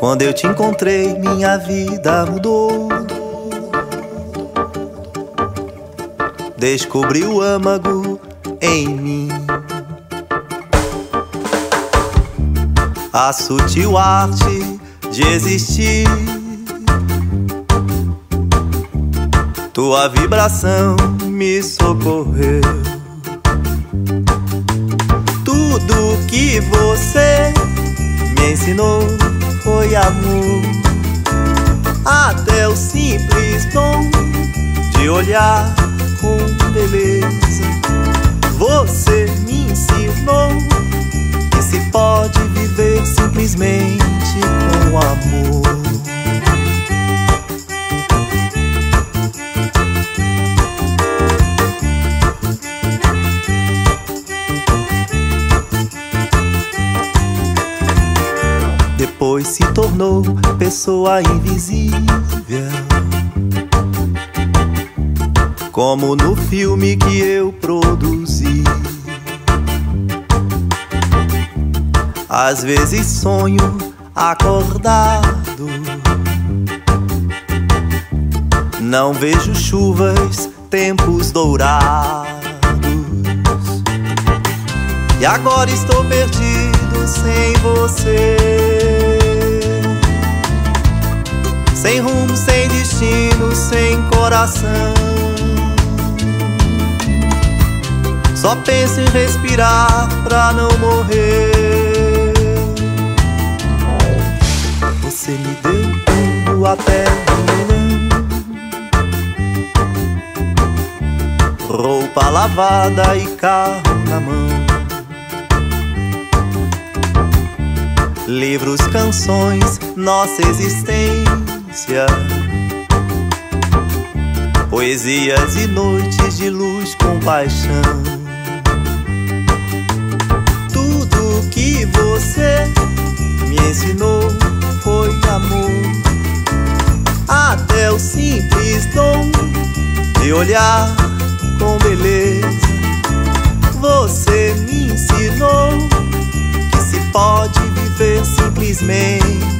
Quando eu te encontrei, minha vida mudou. Descobri o âmago em mim, a sutil arte de existir. Tua vibração me socorreu. Tudo que você me ensinou foi amor, até o simples dom de olhar com beleza. Você me ensinou que se pode viver simplesmente com amor. Depois se tornou pessoa invisível, como no filme que eu produzi. Às vezes sonho acordado, não vejo chuvas, tempos dourados. E agora estou perdido sem você, sem rumo, sem destino, sem coração. Só penso em respirar pra não morrer. Você me deu tudo até o roupa lavada e carro na mão, livros, canções, nossa existência, poesias e noites de luz com paixão. Tudo que você me ensinou foi amor, até o simples dom de olhar com beleza. Você me ensinou que se pode viver simplesmente